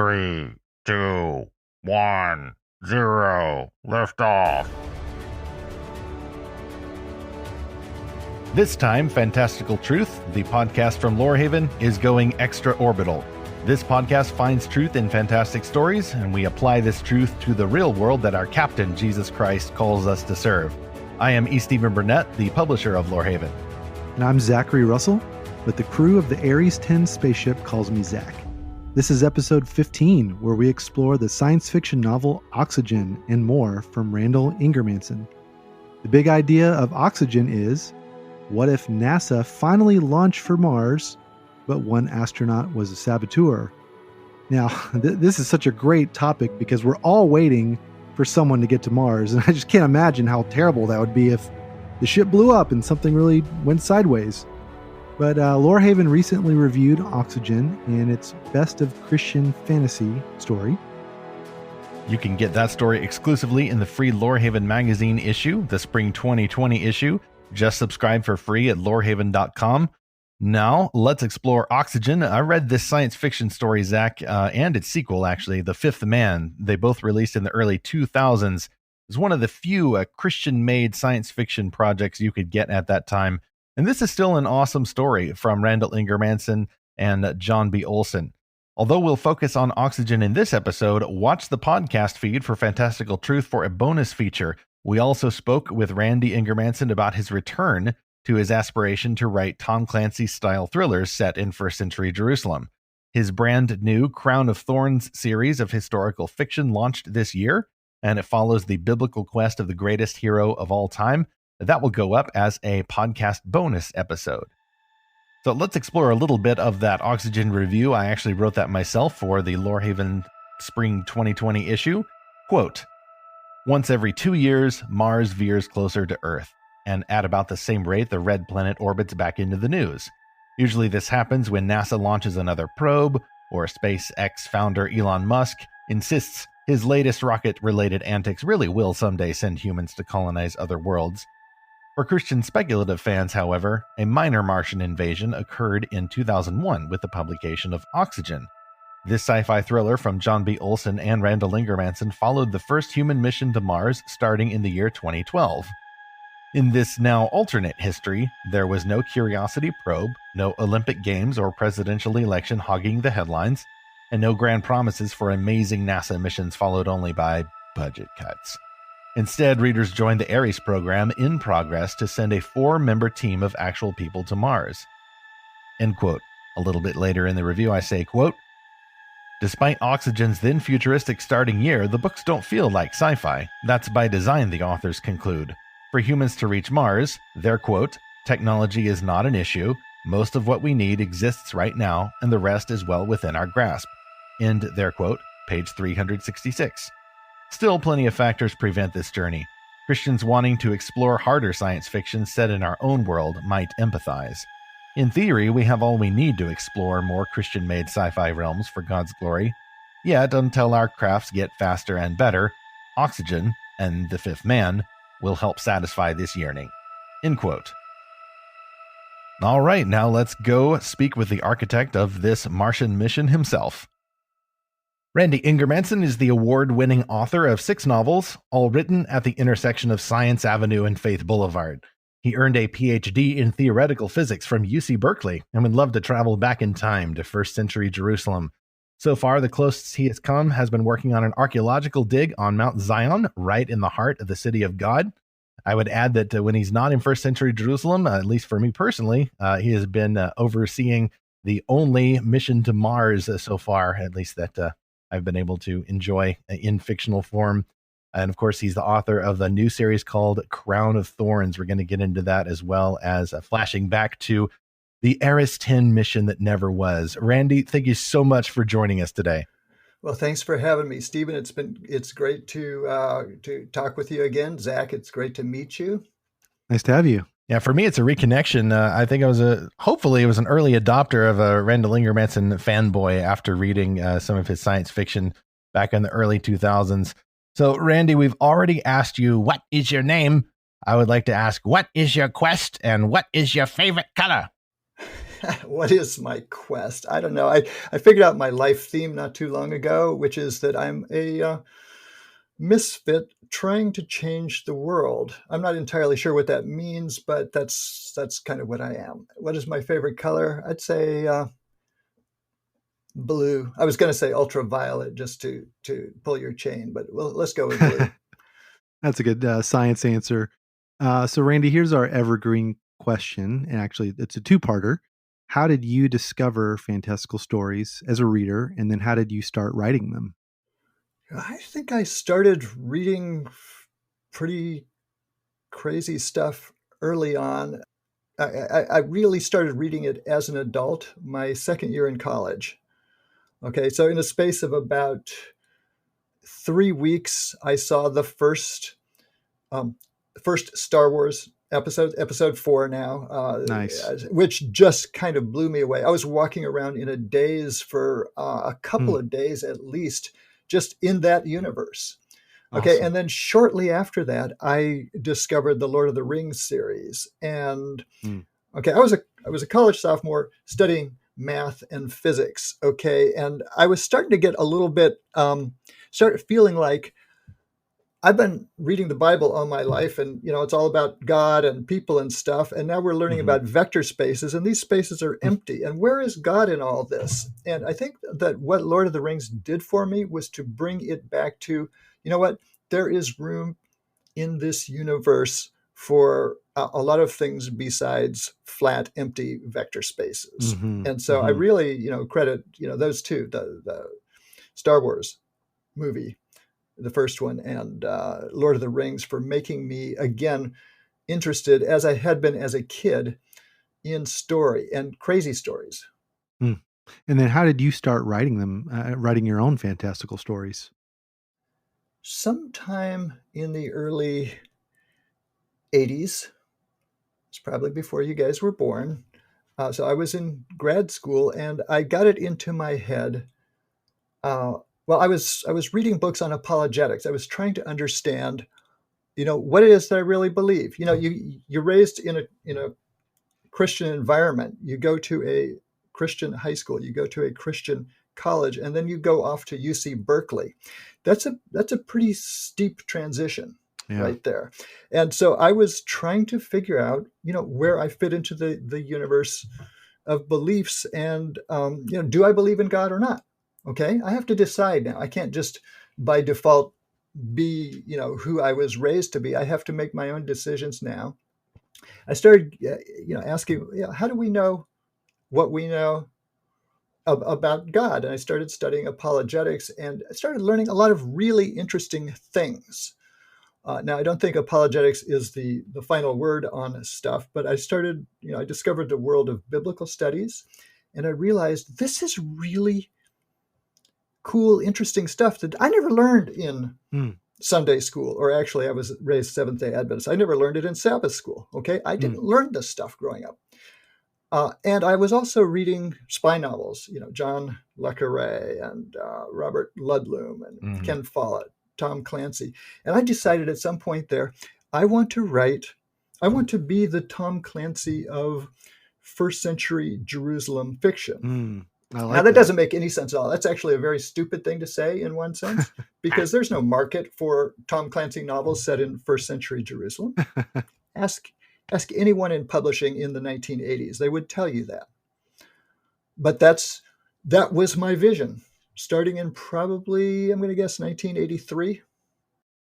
3, 2, 1, 0. Lift off. This time, Fantastical Truth, the podcast from Lorehaven, is going extra-orbital. This podcast finds truth in fantastic stories, and we apply this truth to the real world that our captain, Jesus Christ, calls us to serve. I am E. Stephen Burnett, the publisher of Lorehaven. And I'm Zackary Russell, but the crew of the Ares 10 spaceship calls me Zach. This is episode 15, where we explore the science fiction novel Oxygen and more from Randall Ingermanson. The big idea of Oxygen is, what if NASA finally launched for Mars, but one astronaut was a saboteur? Now, this is such a great topic because we're all waiting for someone to get to Mars, and I just can't imagine how terrible that would be if the ship blew up and something really went sideways. But Lorehaven recently reviewed Oxygen and its best of Christian fantasy story. You can get that story exclusively in the free Lorehaven Magazine issue, the spring 2020 issue. Just subscribe for free at lorehaven.com. Now, let's explore Oxygen. I read this science fiction story, Zach, and its sequel, actually, The Fifth Man. They both released in the early 2000s. It's one of the few Christian-made science fiction projects you could get at that time. And this is still an awesome story from Randall Ingermanson and John B. Olson. Although we'll focus on Oxygen in this episode, watch the podcast feed for Fantastical Truth for a bonus feature. We also spoke with Randy Ingermanson about his return to his aspiration to write Tom Clancy-style thrillers set in first-century Jerusalem. His brand new Crown of Thorns series of historical fiction launched this year, and it follows the biblical quest of the greatest hero of all time. That will go up as a podcast bonus episode. So let's explore a little bit of that Oxygen review. I actually wrote that myself for the Lorehaven Spring 2020 issue. Quote, once every 2 years, Mars veers closer to Earth, and at about the same rate, the red planet orbits back into the news. Usually this happens when NASA launches another probe, or SpaceX founder Elon Musk insists his latest rocket-related antics really will someday send humans to colonize other worlds. For Christian speculative fans, however, a minor Martian invasion occurred in 2001 with the publication of Oxygen. This sci-fi thriller from John B. Olson and Randall Ingermanson followed the first human mission to Mars starting in the year 2012. In this now alternate history, there was no Curiosity probe, no Olympic Games or presidential election hogging the headlines, and no grand promises for amazing NASA missions followed only by budget cuts. Instead, readers joined the Ares program in progress to send a 4-member team of actual people to Mars. End quote. A little bit later in the review, I say, quote, despite Oxygen's then futuristic starting year, the books don't feel like sci-fi. That's by design, the authors conclude. For humans to reach Mars, their quote, technology is not an issue. Most of what we need exists right now, and the rest is well within our grasp. End their quote, page 366. Still, plenty of factors prevent this journey. Christians wanting to explore harder science fiction set in our own world might empathize. In theory, we have all we need to explore more Christian-made sci-fi realms for God's glory. Yet, until our crafts get faster and better, Oxygen and The Fifth Man will help satisfy this yearning. End quote. All right, now let's go speak with the architect of this Martian mission himself. Randy Ingermanson is the award-winning author of 6 novels, all written at the intersection of Science Avenue and Faith Boulevard. He earned a PhD in theoretical physics from UC Berkeley and would love to travel back in time to first-century Jerusalem. So far, the closest he has come has been working on an archaeological dig on Mount Zion, right in the heart of the city of God. I would add that when he's not in first-century Jerusalem, at least for me personally, he has been overseeing the only mission to Mars so far, at least that I've been able to enjoy in fictional form. And of course, he's the author of the new series called Crown of Thorns. We're going to get into that, as well as flashing back to the Ares 10 mission that never was. Randy, thank you so much for joining us today. Well, thanks for having me, Stephen. It's great to talk with you again. Zach, it's great to meet you. Nice to have you. Yeah, for me, it's a reconnection. I think hopefully it was an early adopter of a Randall Ingermanson fanboy after reading some of his science fiction back in the early 2000s. So, Randy, we've already asked you, what is your name? I would like to ask, what is your quest and what is your favorite color? What is my quest? I don't know. I figured out my life theme not too long ago, which is that I'm a misfit trying to change the world. I'm not entirely sure what that means, but that's kind of what I am. What is my favorite color? I'd say blue. I was going to say ultraviolet just to pull your chain, but let's go with blue. That's a good science answer. So, Randy, here's our evergreen question. And actually, it's a two-parter. How did you discover fantastical stories as a reader? And then how did you start writing them? I think I started reading pretty crazy stuff early on. I really started reading it as an adult, my second year in college. Okay, so in a space of about 3 weeks, I saw the first Star Wars episode 4 now, Nice. which just kind of blew me away. I was walking around in a daze for a couple of days at least, just in that universe. Okay, Awesome. and then shortly after that, I discovered the Lord of the Rings series, and okay, I was a college sophomore studying math and physics. Okay, and I was starting to get a little bit started feeling like I've been reading the Bible all my life, and it's all about God and people and stuff. And now we're learning about vector spaces, and these spaces are empty. And where is God in all this? And I think that what Lord of the Rings did for me was to bring it back to, what? There is room in this universe for a lot of things besides flat, empty vector spaces. And so I really, credit, those two, the Star Wars movie, the first one, and Lord of the Rings, for making me again interested, as I had been as a kid, in story and crazy stories. And then how did you start writing them, writing your own fantastical stories? Sometime in the early 80s. It's probably before you guys were born. So I was in grad school, and I got it into my head. Well, I was reading books on apologetics. I was trying to understand, what it is that I really believe. You're raised in a Christian environment. You go to a Christian high school. You go to a Christian college, and then you go off to UC Berkeley. That's a pretty steep transition. Yeah. Right there. And so I was trying to figure out, where I fit into the universe of beliefs, and, do I believe in God or not? Okay. I have to decide now. I can't just by default be, who I was raised to be. I have to make my own decisions now. I started, asking, how do we know what we know about God? And I started studying apologetics, and I started learning a lot of really interesting things. Now, I don't think apologetics is the final word on stuff, but I started, I discovered the world of biblical studies, and I realized this is really cool, interesting stuff that I never learned in Sunday school, or actually I was raised Seventh-day Adventist. I never learned it in Sabbath school, okay? I didn't learn this stuff growing up. And I was also reading spy novels, John le Carré and Robert Ludlum and Ken Follett, Tom Clancy. And I decided at some point there, I want to be the Tom Clancy of first century Jerusalem fiction. Now, that doesn't make any sense at all. That's actually a very stupid thing to say in one sense, because there's no market for Tom Clancy novels set in first century Jerusalem. Ask anyone in publishing in the 1980s. They would tell you that. But that was my vision, starting in probably, I'm going to guess, 1983.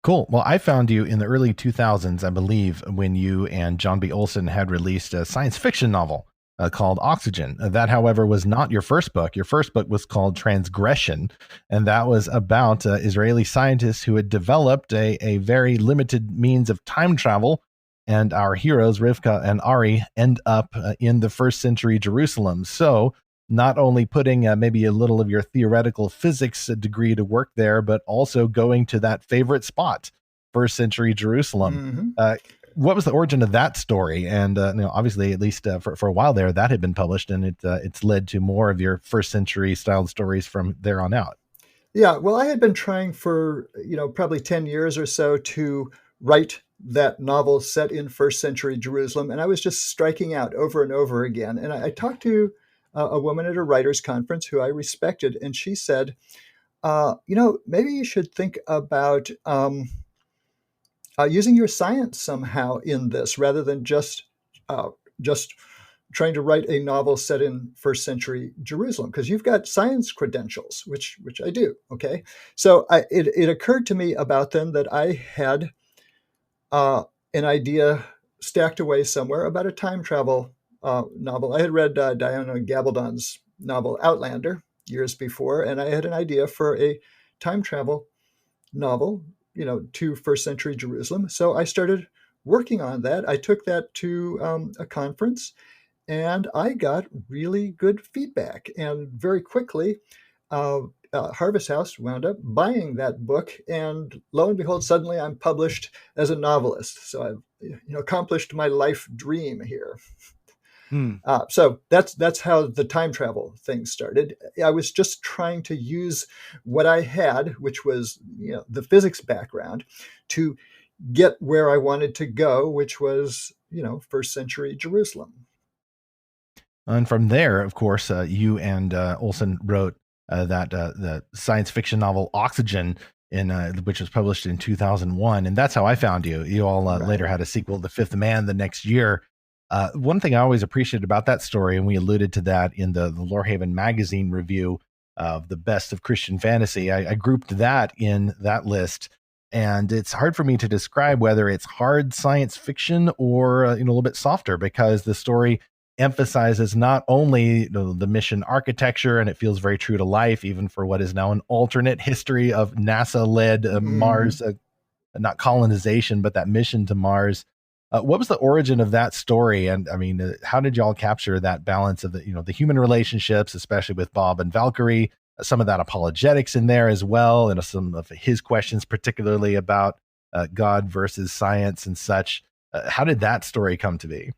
Cool. Well, I found you in the early 2000s, I believe, when you and John B. Olson had released a science fiction novel called Oxygen. That, however, was not your first book. Your first book was called Transgression, and that was about Israeli scientists who had developed a very limited means of time travel, and our heroes, Rivka and Ari, end up in the first century Jerusalem. So not only putting maybe a little of your theoretical physics degree to work there, but also going to that favorite spot, first century Jerusalem. What was the origin of that story? And obviously, at least for a while there, that had been published, and it's led to more of your first century styled stories from there on out. Yeah, well, I had been trying for probably 10 years or so to write that novel set in first century Jerusalem, and I was just striking out over and over again. And I talked to a woman at a writers' conference who I respected, and she said, maybe you should think about using your science somehow in this, rather than just trying to write a novel set in first century Jerusalem, because you've got science credentials, which I do. Okay, so it occurred to me about then that I had an idea stacked away somewhere about a time travel novel. I had read Diana Gabaldon's novel Outlander years before, and I had an idea for a time travel novel, to first century Jerusalem. So I started working on that. I took that to a conference, and I got really good feedback. And very quickly, Harvest House wound up buying that book, and lo and behold, suddenly I'm published as a novelist. So I've accomplished my life dream here. So that's how the time travel thing started. I was just trying to use what I had, which was the physics background, to get where I wanted to go, which was first century Jerusalem. And from there, of course, you and Olson wrote the science fiction novel Oxygen, which was published in 2001. And that's how I found you. You all later had a sequel, The Fifth Man, the next year. One thing I always appreciated about that story, and we alluded to that in the Lorehaven Magazine review of the best of Christian fantasy, I grouped that in that list. And it's hard for me to describe whether it's hard science fiction or a little bit softer, because the story emphasizes not only the mission architecture, and it feels very true to life, even for what is now an alternate history of NASA-led Mars, not colonization, but that mission to Mars. What was the origin of that story? And I mean, how did y'all capture that balance of the human relationships, especially with Bob and Valkyrie, some of that apologetics in there as well, and some of his questions, particularly about God versus science and such. How did that story come to be?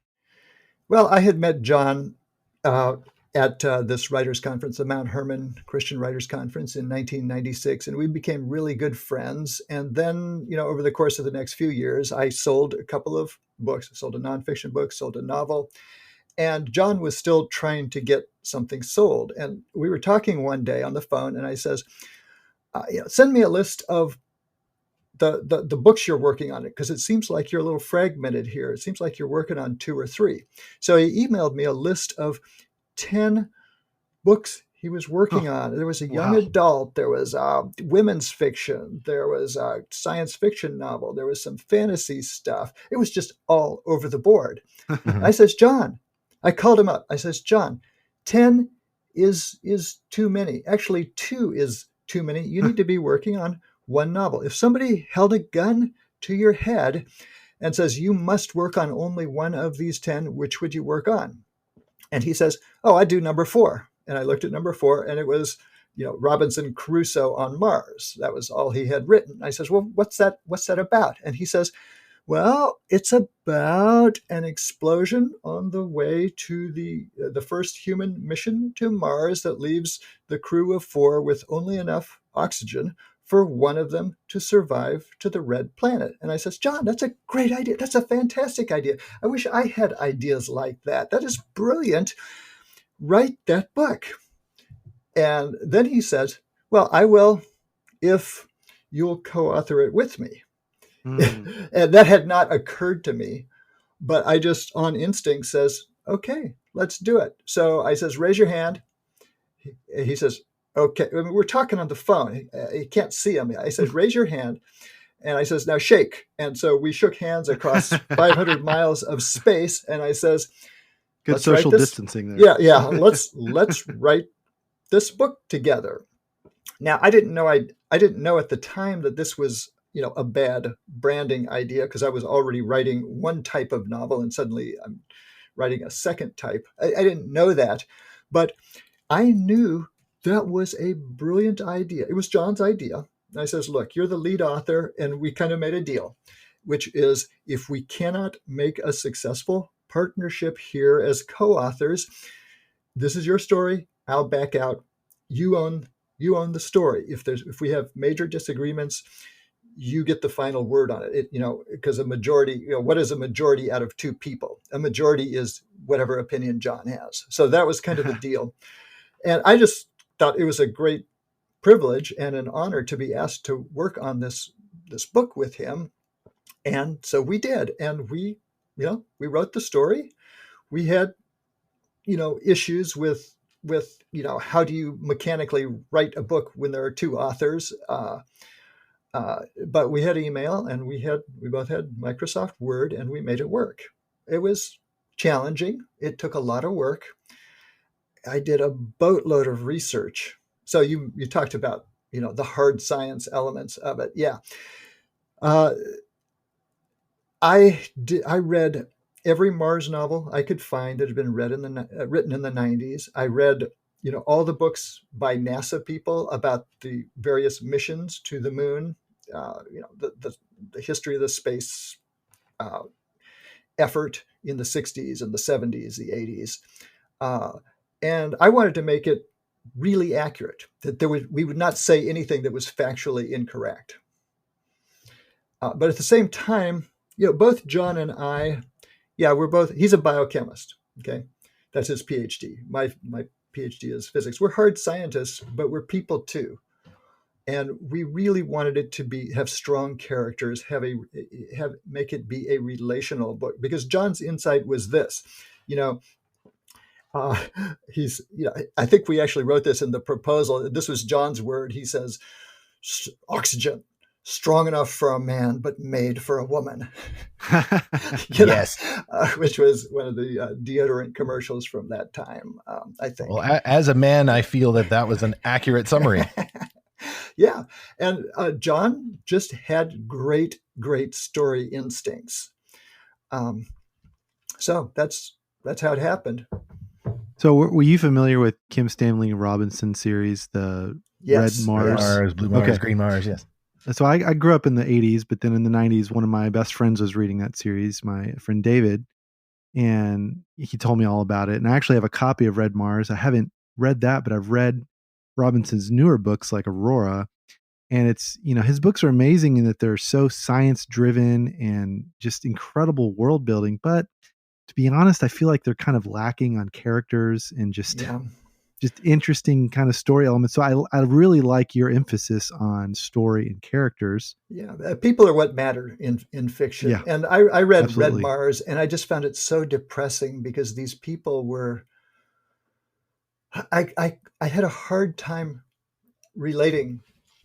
Well, I had met John at this writers' conference, the Mount Hermon Christian Writers' Conference in 1996, and we became really good friends. And then, over the course of the next few years, I sold a couple of books. I sold a nonfiction book, sold a novel, and John was still trying to get something sold. And we were talking one day on the phone, and I says, send me a list of the books you're working on, it, because it seems like you're a little fragmented here. It seems like you're working on 2 or 3. So he emailed me a list of 10 books he was working on. There was a young adult, there was women's fiction, there was a science fiction novel, there was some fantasy stuff. It was just all over the board. I says, John, I called him up. I says, John, 10 is too many. Actually, 2 is too many. You need to be working on one novel. If somebody held a gun to your head and says, you must work on only one of these 10, which would you work on? And he says, oh, I do number 4. And I looked at number 4, and it was, Robinson Crusoe on Mars. That was all he had written. I says, well, what's that about? And he says, well, it's about an explosion on the way to the first human mission to Mars that leaves the crew of 4 with only enough oxygen for one of them to survive to the red planet. And I says, John, that's a great idea. That's a fantastic idea. I wish I had ideas like that. That is brilliant. Write that book. And then he says, well, I will if you'll co-author it with me. And that had not occurred to me, but I just on instinct says, okay, let's do it. So I says, raise your hand. He says, okay. I mean, we're talking on the phone. You can't see him. I says, raise your hand. And I says, now shake. And so we shook hands across 500 miles of space. And I says, good social distancing there. Yeah. Let's write this book together. Now, I didn't know at the time that this was, a bad branding idea, because I was already writing one type of novel and suddenly I'm writing a second type. I didn't know that, but I knew that was a brilliant idea. It was John's idea. And I says, look, you're the lead author, and we kind of made a deal, which is if we cannot make a successful partnership here as co-authors, this is your story. I'll back out. You own the story. If we have major disagreements, you get the final word on it. Because a majority, what is a majority out of two people? A majority is whatever opinion John has. So that was kind of the deal. And I just thought it was a great privilege and an honor to be asked to work on this book with him. And so we did. And we wrote the story. We had, issues with, how do you mechanically write a book when there are two authors? But we had email, and we both had Microsoft Word, and we made it work. It was challenging. It took a lot of work. I did a boatload of research. So you talked about, the hard science elements of it. Yeah. I read every Mars novel I could find that had been written in the 90s. I read, all the books by NASA people about the various missions to the moon, the history of the space effort in the 60s and the 70s, the 80s. And I wanted to make it really accurate, that we would not say anything that was factually incorrect. But at the same time, both John and I, he's a biochemist. Okay. That's his PhD. My PhD is physics. We're hard scientists, but we're people too. And we really wanted it to have strong characters, make it be a relational book, because John's insight was this, I think we actually wrote this in the proposal. This was John's word. He says, oxygen, strong enough for a man, but made for a woman. Yes. Which was one of the deodorant commercials from that time, I think. Well, as a man, I feel that was an accurate summary. Yeah. And John just had great, great story instincts. So that's how it happened. So were you familiar with Kim Stanley Robinson series, the Yes. Red Mars? Blue Mars, Green Mars, yes. So I grew up in the 80s, but then in the 90s, one of my best friends was reading that series, my friend David, and he told me all about it. And I actually have a copy of Red Mars. I haven't read that, but I've read Robinson's newer books like Aurora. And it's, his books are amazing in that they're so science driven and just incredible world building. But to be honest, I feel like they're kind of lacking on characters and just interesting kind of story elements. So I really like your emphasis on story and characters. Yeah, people are what matter in fiction. Yeah, and I read Red Mars, and I just found it so depressing because these people were. I had a hard time relating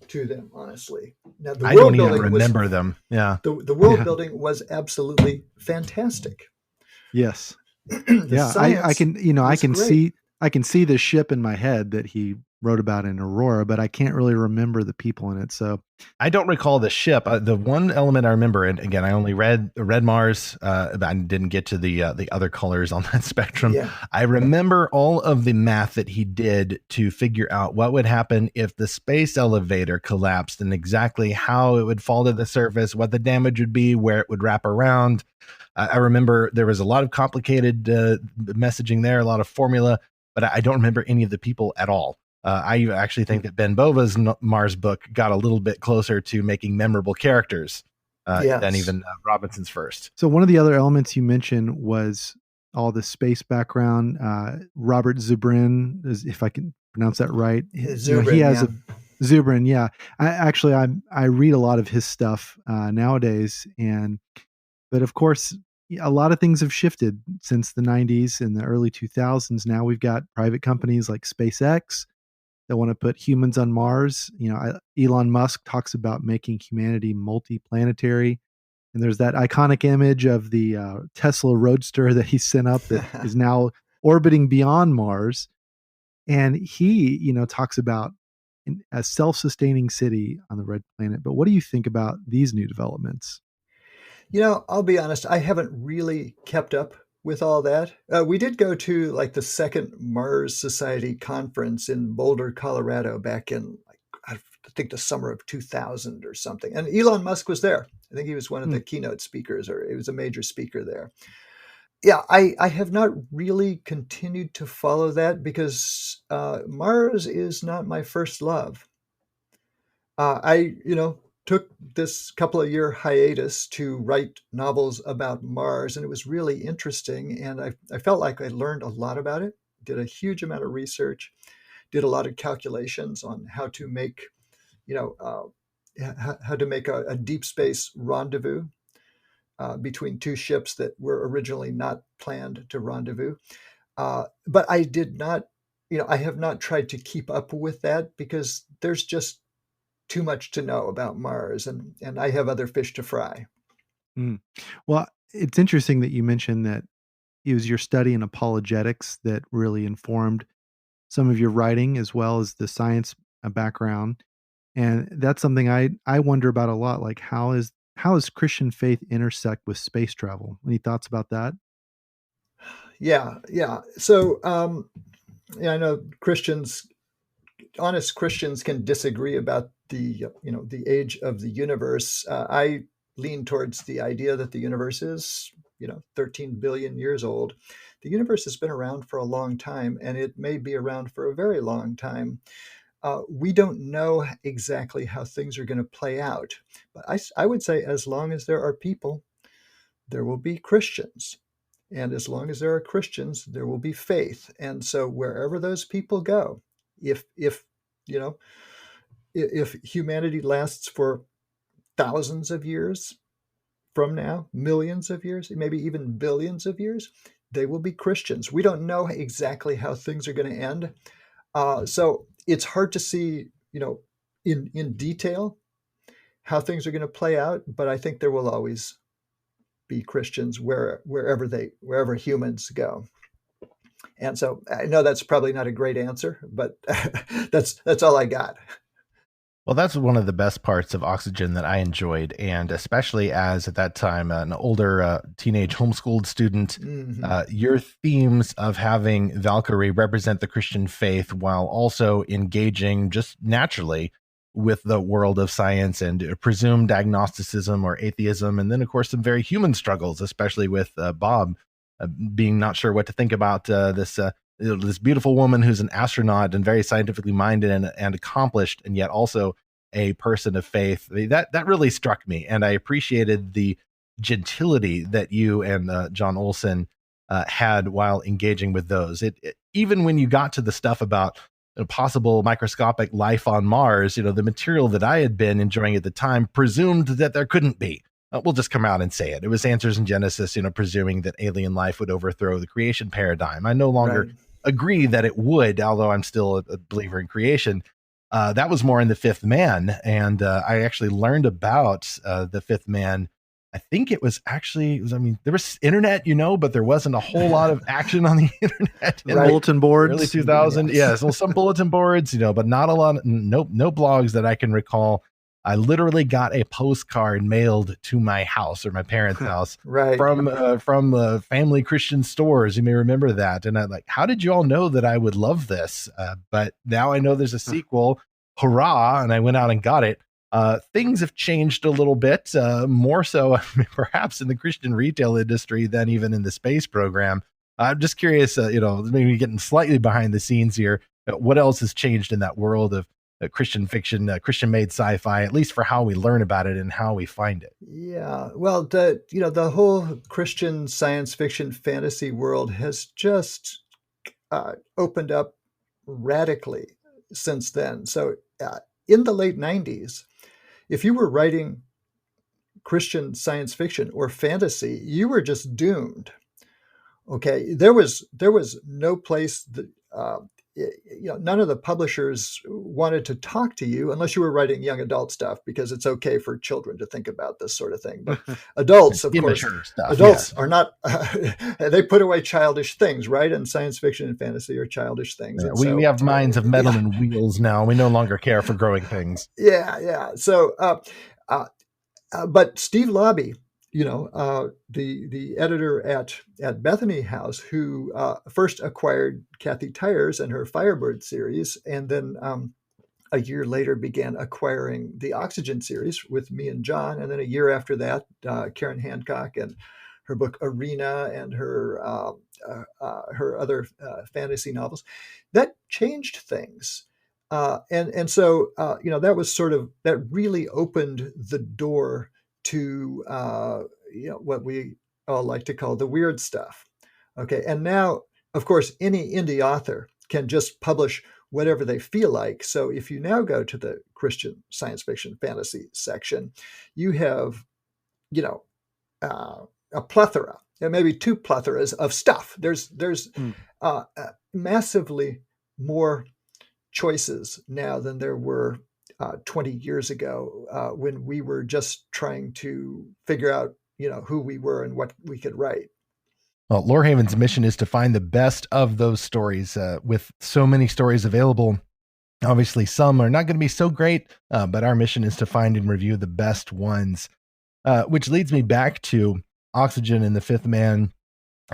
to them, honestly. Now, I don't even remember them. Yeah, the world building was absolutely fantastic. Yes. Yeah, I can see the ship in my head that he wrote about in Aurora, but I can't really remember the people in it. So I don't recall the ship. The one element I remember, and again, I only read Red Mars, but I didn't get to the other colors on that spectrum. Yeah. I remember all of the math that he did to figure out what would happen if the space elevator collapsed and exactly how it would fall to the surface, what the damage would be, where it would wrap around. I remember there was a lot of complicated messaging there, a lot of formula, but I don't remember any of the people at all. I actually think that Ben Bova's Mars book got a little bit closer to making memorable characters than even Robinson's first. So one of the other elements you mentioned was all the space background. Robert Zubrin, if I can pronounce that right. Zubrin, he has Zubrin, yeah. I read a lot of his stuff nowadays, but of course, a lot of things have shifted since the 90s and the early 2000s. Now we've got private companies like SpaceX that want to put humans on Mars. Elon Musk talks about making humanity multi-planetary. And there's that iconic image of the Tesla Roadster that he sent up that is now orbiting beyond Mars. And he, talks about a self-sustaining city on the red planet. But what do you think about these new developments? I'll be honest, I haven't really kept up with all that. We did go to the second Mars Society conference in Boulder, Colorado back in, I think, the summer of 2000 or something. And Elon Musk was there. I think he was one of the keynote speakers, or he was a major speaker there. Yeah, I have not really continued to follow that because Mars is not my first love. took this couple of year hiatus to write novels about Mars, and it was really interesting. And I felt like I learned a lot about it, did a huge amount of research, did a lot of calculations on how to make, how to make a deep space rendezvous between two ships that were originally not planned to rendezvous. But I did not, I have not tried to keep up with that because there's just too much to know about Mars, and I have other fish to fry. Mm. Well, it's interesting that you mentioned that it was your study in apologetics that really informed some of your writing as well as the science background. And that's something I wonder about a lot. Like how does Christian faith intersect with space travel? Any thoughts about that? Yeah. So I know honest Christians can disagree about the age of the universe. I lean towards the idea that the universe is 13 billion years old. The universe has been around for a long time, and it may be around for a very long time. We don't know exactly how things are going to play out, but I would say as long as there are people, there will be Christians. And as long as there are Christians, there will be faith. And so wherever those people go, if you know, if humanity lasts for thousands of years from now, millions of years, maybe even billions of years, they will be Christians. We don't know exactly how things are going to end. So it's hard to see, in detail how things are going to play out. But I think there will always be Christians wherever humans go. And so I know that's probably not a great answer, but that's all I got. Well, that's one of the best parts of Oxygen that I enjoyed, and especially as at that time an older teenage homeschooled student, your themes of having Valkyrie represent the Christian faith while also engaging just naturally with the world of science and presumed agnosticism or atheism, and then of course some very human struggles, especially with Bob being not sure what to think about this beautiful woman who's an astronaut and very scientifically minded and accomplished, and yet also a person of faith. That really struck me, and I appreciated the gentility that you and John Olson had while engaging with those. Even when you got to the stuff about possible microscopic life on Mars, the material that I had been enjoying at the time presumed that there couldn't be. We'll just come out and say it. It was Answers in Genesis, presuming that alien life would overthrow the creation paradigm. I no longer agree that it would, although I'm still a believer in creation. That was more in The Fifth Man, and I actually learned about The Fifth Man. I think it was there was internet, but there wasn't a whole lot of action on the internet. Bulletin boards. Early 2000. Yes. Well, some bulletin boards, but not a lot. No blogs that I can recall. I literally got a postcard mailed to my house or my parents' house from family Christian stores. You may remember that. And I'm like, how did you all know that I would love this? But now I know there's a sequel. Hurrah. And I went out and got it. Things have changed a little bit, more so perhaps in the Christian retail industry than even in the space program. I'm just curious, maybe getting slightly behind the scenes here. What else has changed in that world of Christian fiction, Christian made sci-fi, at least for how we learn about it and how we find it? Yeah, well, the whole Christian science fiction fantasy world has just opened up radically since then. So in the late 90s, if you were writing Christian science fiction or fantasy, you were just doomed. Okay, there was no place that none of the publishers wanted to talk to you unless you were writing young adult stuff, because it's okay for children to think about this sort of thing. But adults, of course, are not. They put away childish things, right? And science fiction and fantasy are childish things. Yeah, we have minds of metal and wheels now. We no longer care for growing things. Yeah. So, but Steve Lobby, the editor at Bethany House, who first acquired Kathy Tyers and her Firebird series, and then a year later began acquiring the Oxygen series with me and John, and then a year after that, Karen Hancock and her book Arena and her other fantasy novels. That changed things. And so that was sort of, that really opened the door to what we all like to call the weird stuff. Okay, and now, of course, any indie author can just publish whatever they feel like. So if you now go to the Christian science fiction fantasy section, you have a plethora, and maybe two plethoras of stuff. There's massively more choices now than there were 20 years ago, when we were just trying to figure out who we were and what we could write. Well, Lorehaven's mission is to find the best of those stories. With so many stories available, obviously some are not going to be so great, but our mission is to find and review the best ones, which leads me back to Oxygen and the Fifth Man.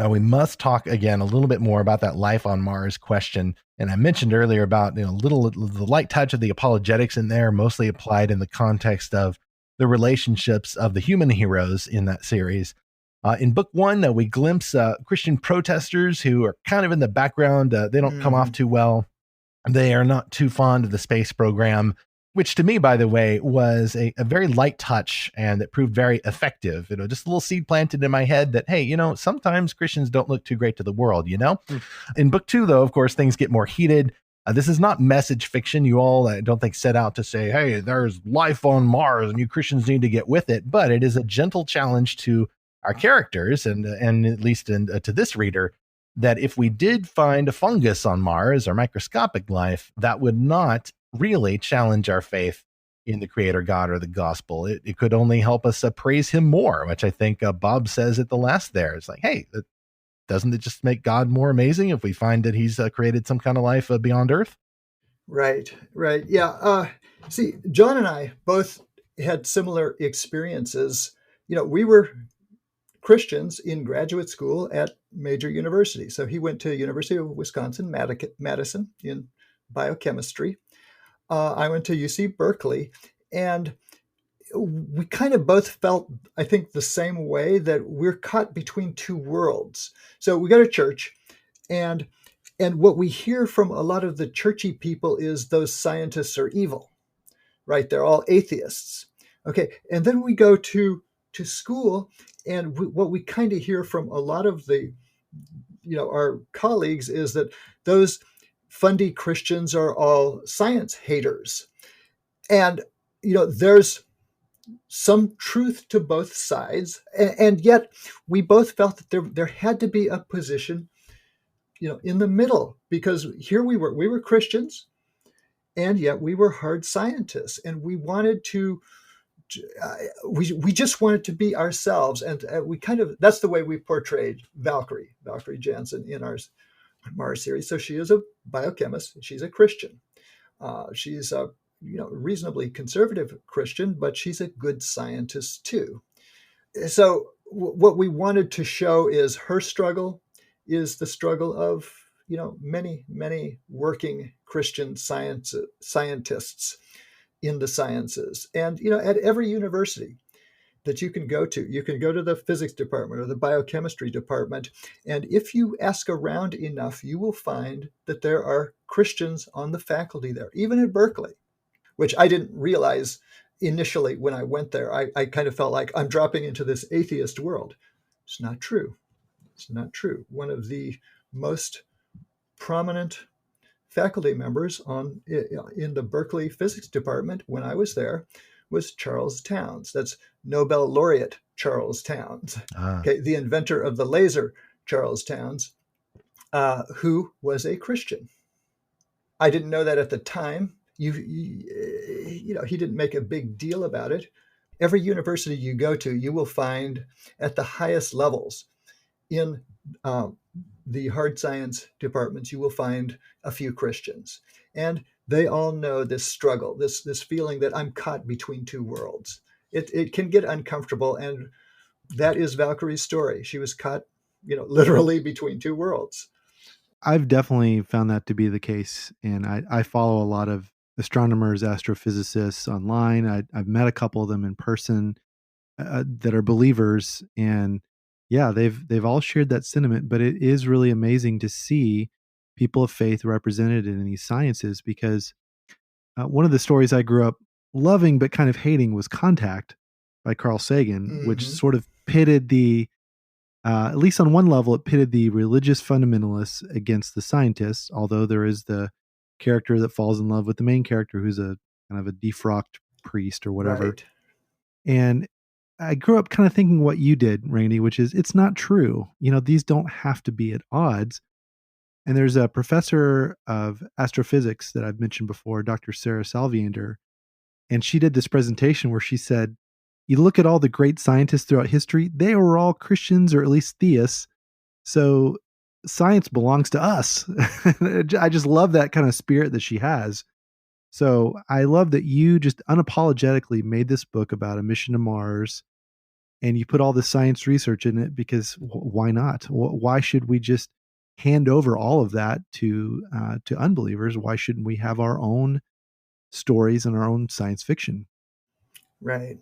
We must talk again a little bit more about that life on Mars question. And I mentioned earlier about the light touch of the apologetics in there, mostly applied in the context of the relationships of the human heroes in that series. In book one, we glimpse Christian protesters who are kind of in the background. They don't come off too well. They are not too fond of the space program, which to me, by the way, was a very light touch, and that proved very effective. Just a little seed planted in my head that, hey, sometimes Christians don't look too great to the world, In book two, though, of course, things get more heated. This is not message fiction. You all, I don't think, set out to say, hey, there's life on Mars and you Christians need to get with it. But it is a gentle challenge to our characters, and at least to this reader, that if we did find a fungus on Mars or microscopic life, that would not really challenge our faith in the creator God or the gospel. It could only help us praise him more, which I think Bob says at the last there. It's like, hey, doesn't it just make God more amazing if we find that he's created some kind of life beyond Earth? Right. Yeah. See, John and I both had similar experiences. We were Christians in graduate school at major universities. So he went to University of Wisconsin-Madison in biochemistry. I went to UC Berkeley, and we kind of both felt, I think, the same way, that we're caught between two worlds. So we go to church, and what we hear from a lot of the churchy people is those scientists are evil, right? They're all atheists. Okay, and then we go to school, and what we kind of hear from a lot of the, our colleagues is that those fundy Christians are all science haters. And, there's some truth to both sides. And yet we both felt that there had to be a position, in the middle, because here we were Christians, and yet we were hard scientists, and we wanted to, we just wanted to be ourselves. And we that's the way we portrayed Valkyrie Jansen in our Mars series. So she is a biochemist. She's a Christian. She's a reasonably conservative Christian, but she's a good scientist too. So what we wanted to show is her struggle is the struggle of many working Christian scientists in the sciences. And at every university that you can go to the physics department or the biochemistry department, and if you ask around enough, you will find that there are Christians on the faculty there, even at Berkeley, which I didn't realize initially when I went there. I kind of felt like I'm dropping into this atheist world. It's not true. One of the most prominent faculty members in the Berkeley physics department when I was there was Charles Townes. That's Nobel laureate Charles Townes, okay, the inventor of the laser, Charles Townes, who was a Christian. I didn't know that at the time. He didn't make a big deal about it. Every university you go to, you will find at the highest levels in the hard science departments, you will find a few Christians. And they all know this struggle, this feeling that I'm caught between two worlds. It can get uncomfortable, and that is Valkyrie's story. She was caught, literally between two worlds. I've definitely found that to be the case, and I follow a lot of astronomers, astrophysicists online. I've met a couple of them in person that are believers, and yeah, they've all shared that sentiment. But it is really amazing to see people of faith represented in these sciences, because One of the stories I grew up loving but kind of hating was Contact by Carl Sagan, which Mhm. sort of pitted at least on one level, it pitted the religious fundamentalists against the scientists, although there is the character that falls in love with the main character who's a kind of a defrocked priest or whatever. Right. And I grew up kind of thinking what you did, Randy, which is it's not true. These don't have to be at odds. And there's a professor of astrophysics that I've mentioned before, Dr. Sarah Salviander, and she did this presentation where she said, you look at all the great scientists throughout history, they were all Christians or at least theists. So science belongs to us. I just love that kind of spirit that she has. So I love that you just unapologetically made this book about a mission to Mars and you put all the science research in it because why not? Why should we just hand over all of that to unbelievers? Why shouldn't we have our own stories and our own science fiction? Right.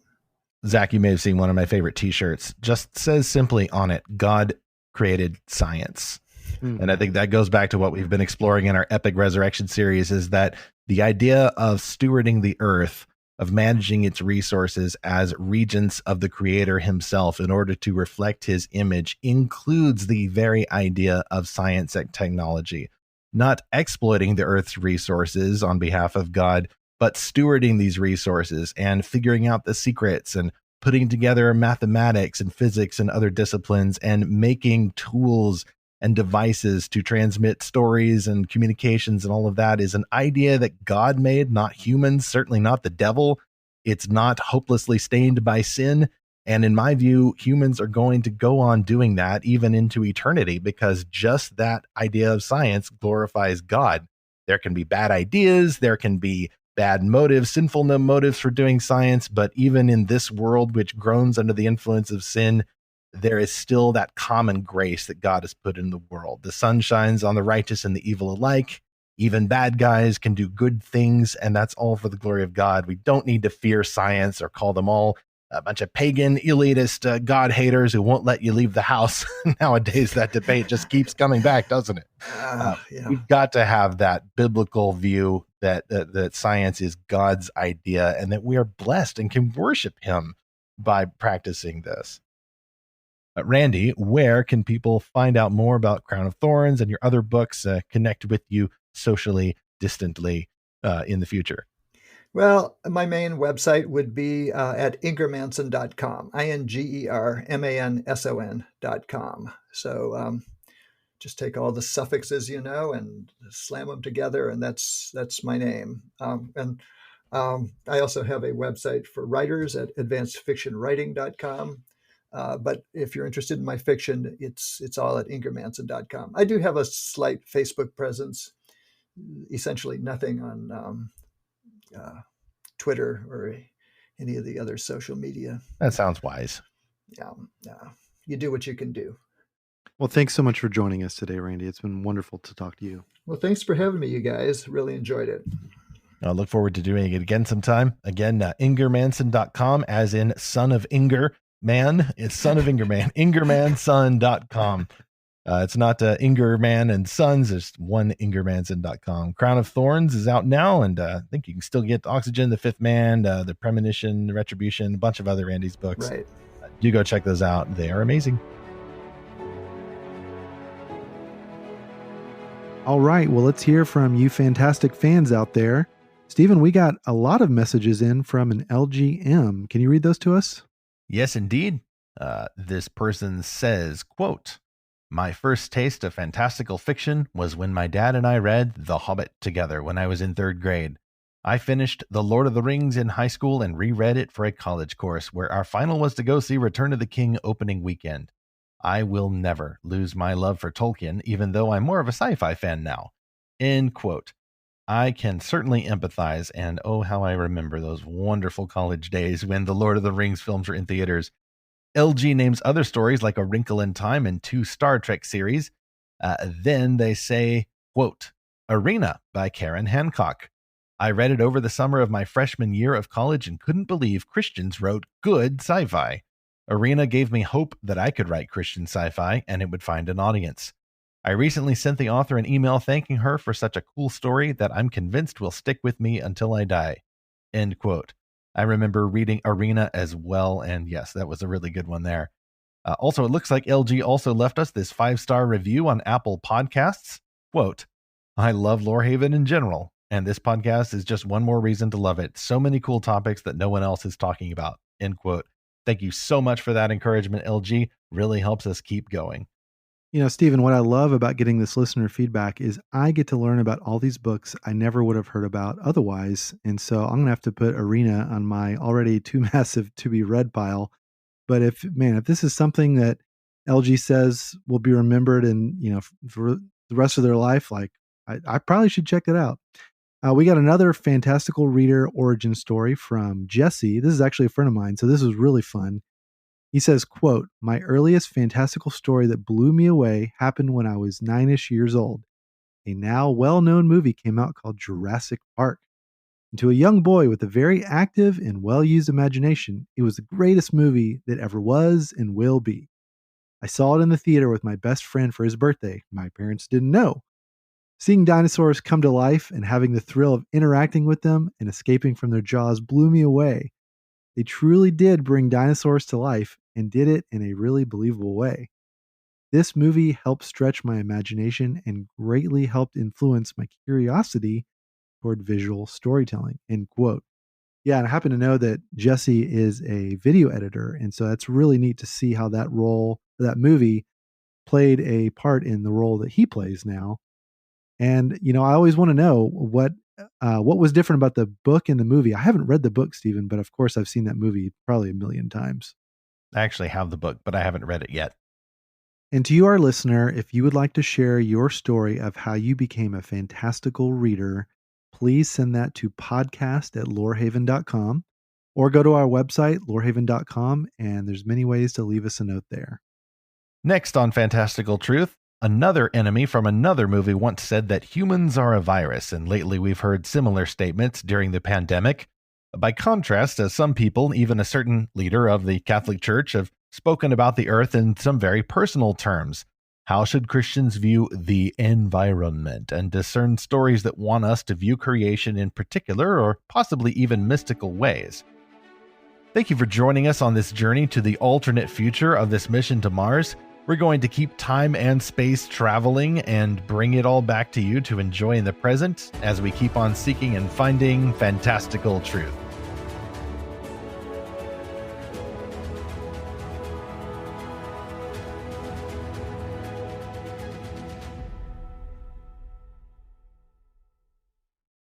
Zach, you may have seen one of my favorite t-shirts. Just says simply on it, God created science. And I think that goes back to what we've been exploring in our Epic Resurrection series, is that the idea of stewarding the earth, of managing its resources as regents of the creator himself in order to reflect his image, includes the very idea of science and technology, not exploiting the earth's resources on behalf of God, but stewarding these resources and figuring out the secrets and putting together mathematics and physics and other disciplines and making tools and devices to transmit stories and communications and all of that is an idea that God made, not humans, certainly not the devil. It's not hopelessly stained by sin. And in my view, humans are going to go on doing that even into eternity, because just that idea of science glorifies God. There can be bad ideas, there can be bad motives, sinful motives for doing science, but even in this world, which groans under the influence of sin, there is still that common grace that God has put in the world. The sun shines on the righteous and the evil alike. Even bad guys can do good things, and that's all for the glory of God. We don't need to fear science or call them all a bunch of pagan, elitist God haters who won't let you leave the house. Nowadays, that debate just keeps coming back, doesn't it? Yeah. We've got to have that biblical view that science is God's idea and that we are blessed and can worship him by practicing this. Randy, where can people find out more about Crown of Thorns and your other books, connect with you socially, distantly in the future? Well, my main website would be at Ingermanson.com, Ingermanson.com. So just take all the suffixes, and slam them together, and that's my name. And I also have a website for writers at advancedfictionwriting.com. But if you're interested in my fiction, it's all at Ingermanson.com. I do have a slight Facebook presence, essentially nothing on Twitter or any of the other social media. That sounds wise. Yeah, you do what you can do. Well, thanks so much for joining us today, Randy. It's been wonderful to talk to you. Well, thanks for having me, you guys. Really enjoyed it. I look forward to doing it again sometime. Again, Ingermanson.com, as in son of Inger. Man, it's son of Ingerman, Ingermanson.com. It's not Ingerman and Sons, it's one Ingermanson.com. Crown of Thorns is out now, and I think you can still get Oxygen, The Fifth Man, The Premonition, The Retribution, a bunch of other Randy's books. Right. Do go check those out. They are amazing. All right, well, let's hear from you fantastic fans out there. Stephen, we got a lot of messages in from an LGM. Can you read those to us? Yes, indeed. This person says, quote, "My first taste of fantastical fiction was when my dad and I read The Hobbit together when I was in 3rd grade. I finished The Lord of the Rings in high school and reread it for a college course where our final was to go see Return of the King opening weekend. I will never lose my love for Tolkien, even though I'm more of a sci-fi fan now." End quote. I can certainly empathize, and oh, how I remember those wonderful college days when the Lord of the Rings films were in theaters. LG names other stories like A Wrinkle in Time and 2 Star Trek series. Then they say, quote, "Arena" by Karen Hancock. I read it over the summer of my freshman year of college and couldn't believe Christians wrote good sci-fi. Arena gave me hope that I could write Christian sci-fi and it would find an audience. I recently sent the author an email thanking her for such a cool story that I'm convinced will stick with me until I die. End quote. I remember reading Arena as well, and yes, that was a really good one there. Also, it looks like LG also left us this 5-star review on Apple Podcasts. Quote, I love Lorehaven in general, and this podcast is just one more reason to love it. So many cool topics that no one else is talking about. End quote. Thank you so much for that encouragement, LG. Really helps us keep going. You know, Stephen, what I love about getting this listener feedback is I get to learn about all these books I never would have heard about otherwise. And so I'm going to have to put Arena on my already too massive to be read pile. But if this is something that LG says will be remembered and, for the rest of their life, like I probably should check it out. We got another fantastical reader origin story from Jesse. This is actually a friend of mine, so this was really fun. He says, quote, my earliest fantastical story that blew me away happened when I was 9-ish years old. A now well-known movie came out called Jurassic Park. And to a young boy with a very active and well-used imagination, it was the greatest movie that ever was and will be. I saw it in the theater with my best friend for his birthday. My parents didn't know. Seeing dinosaurs come to life and having the thrill of interacting with them and escaping from their jaws blew me away. They truly did bring dinosaurs to life and did it in a really believable way. This movie helped stretch my imagination and greatly helped influence my curiosity toward visual storytelling, end quote. Yeah, and I happen to know that Jesse is a video editor, and so that's really neat to see how that movie played a part in the role that he plays now. And, I always want to know what was different about the book and the movie. I haven't read the book, Stephen, but of course I've seen that movie probably a million times. I actually have the book, but I haven't read it yet. And to you, our listener, if you would like to share your story of how you became a fantastical reader, please send that to podcast@lorehaven.com or go to our website, lorehaven.com, and there's many ways to leave us a note there. Next on Fantastical Truth, another enemy from another movie once said that humans are a virus, and lately we've heard similar statements during the pandemic. By contrast, some people, even a certain leader of the Catholic Church, have spoken about the earth in some very personal terms. How should Christians view the environment and discern stories that want us to view creation in particular or possibly even mystical ways? Thank you for joining us on this journey to the alternate future of this mission to Mars. We're going to keep time and space traveling and bring it all back to you to enjoy in the present as we keep on seeking and finding fantastical truth.